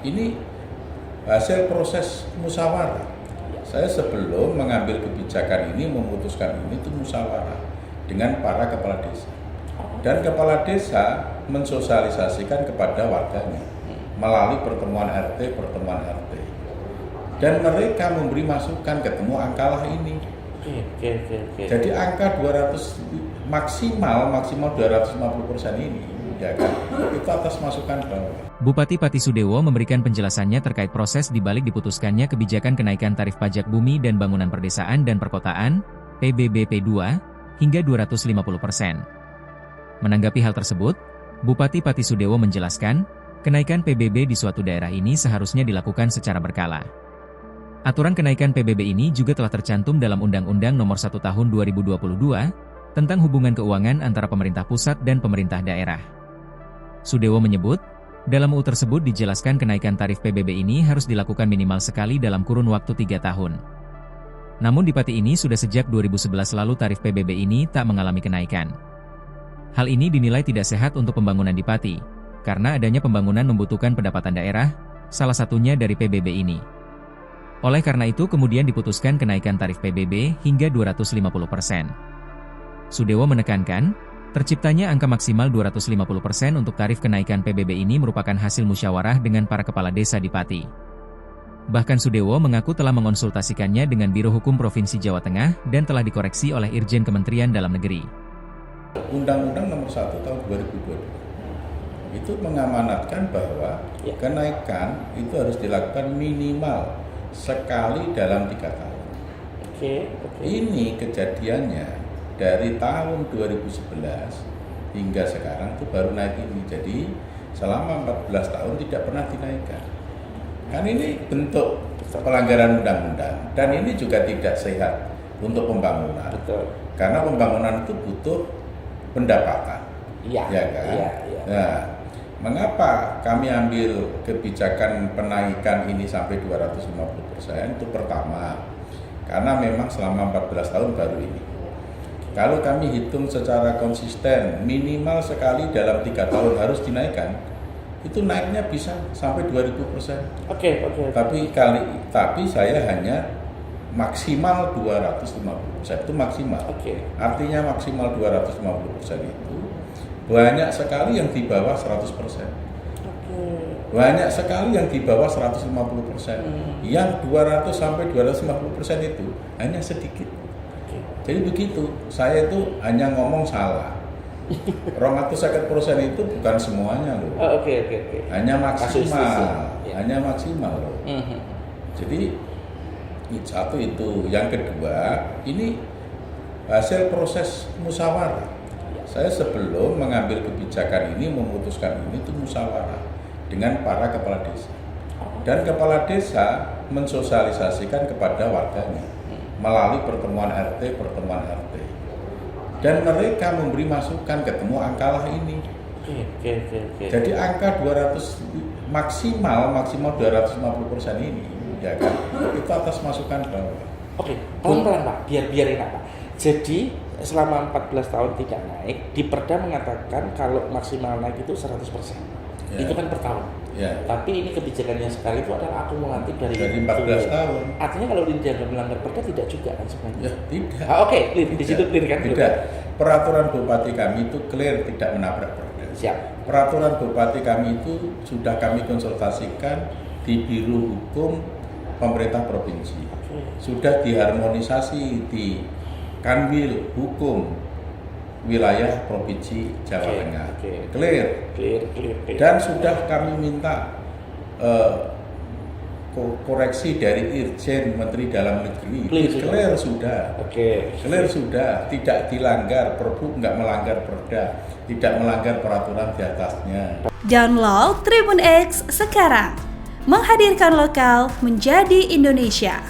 ini hasil proses musyawarah. Saya sebelum mengambil kebijakan ini, memutuskan ini itu musyawarah dengan para kepala desa. Dan kepala desa mensosialisasikan kepada warganya melalui pertemuan RT. Dan mereka memberi masukan, ketemu angka lah ini. Jadi angka 200 maksimal 250% ini, ya kan, itu atas masukan bawah. Bupati Pati Sudewo memberikan penjelasannya terkait proses dibalik diputuskannya kebijakan kenaikan tarif pajak bumi dan bangunan perdesaan dan perkotaan, PBBP 2, hingga 250%. Menanggapi hal tersebut, Bupati Pati Sudewo menjelaskan, kenaikan PBB di suatu daerah ini seharusnya dilakukan secara berkala. Aturan kenaikan PBB ini juga telah tercantum dalam Undang-Undang Nomor 1 Tahun 2022 tentang hubungan keuangan antara pemerintah pusat dan pemerintah daerah. Sudewo menyebut, dalam UU tersebut dijelaskan kenaikan tarif PBB ini harus dilakukan minimal sekali dalam kurun waktu 3 tahun. Namun di Pati ini sudah sejak 2011 lalu tarif PBB ini tak mengalami kenaikan. Hal ini dinilai tidak sehat untuk pembangunan di Pati, karena adanya pembangunan membutuhkan pendapatan daerah, salah satunya dari PBB ini. Oleh karena itu kemudian diputuskan kenaikan tarif PBB hingga 250%. Sudewo menekankan, terciptanya angka maksimal 250% untuk tarif kenaikan PBB ini merupakan hasil musyawarah dengan para kepala desa di Pati. Bahkan Sudewo mengaku telah mengonsultasikannya dengan Biro Hukum Provinsi Jawa Tengah dan telah dikoreksi oleh Irjen Kementerian Dalam Negeri. Undang-Undang Nomor 1 Tahun 2022 itu mengamanatkan bahwa kenaikan itu harus dilakukan minimal sekali dalam 3 tahun. Ini kejadiannya dari tahun 2011 hingga sekarang itu baru naik ini. Jadi selama 14 tahun tidak pernah dinaikkan. Kan ini bentuk pelanggaran undang-undang dan ini juga tidak sehat untuk pembangunan. Betul. Karena pembangunan itu butuh pendapatan. Ya kan? Nah, mengapa kami ambil kebijakan penaikan ini sampai 250%? Itu pertama, karena memang selama 14 tahun baru ini. Kalau kami hitung secara konsisten, minimal sekali dalam 3 tahun harus dinaikkan, itu naiknya bisa sampai 2000%. Tapi saya hanya maksimal 250%, itu maksimal. Artinya maksimal 250% itu banyak sekali yang di bawah 100%. Banyak sekali yang di bawah 150%. Yang 200 sampai 250% itu hanya sedikit. Jadi begitu, saya itu hanya ngomong salah. 250% itu bukan semuanya loh. Hanya maksimal, hanya maksimal loh. Jadi satu itu, yang kedua, ini hasil proses musyawarah. Saya sebelum mengambil kebijakan ini, memutuskan ini itu musyawarah dengan para kepala desa. Dan kepala desa mensosialisasikan kepada warganya melalui pertemuan RT. Dan mereka memberi masukan, ketemu angka lah ini. Jadi angka 200 maksimal 250% ini, ya kan, itu atas masukan bawah. Pelan-pelan Pak, biar enak Pak. Jadi selama 14 tahun tidak naik, di Perda mengatakan kalau maksimal naik itu 100%. Itu kan per tahun. Tapi ini kebijakan yang sekarang itu adalah akumulatif dari 14 tahun. Artinya kalau dianggap melanggar Perda tidak juga kan sebenarnya? Tidak. Di situ clear kan? Tidak. Peraturan Bupati kami itu clear, tidak menabrak Perda. Peraturan Bupati kami itu sudah kami konsultasikan di Biro Hukum Pemerintah Provinsi. Sudah diharmonisasi di Kanwil Hukum Wilayah Provinsi Jawa Tengah. Clear. Dan sudah kami minta koreksi dari Irjen Menteri Dalam Negeri. Clear sudah. Clear sudah. Tidak dilanggar, Perbu nggak melanggar Perda, tidak melanggar peraturan di atasnya. Download Tribun X sekarang. Menghadirkan lokal menjadi Indonesia.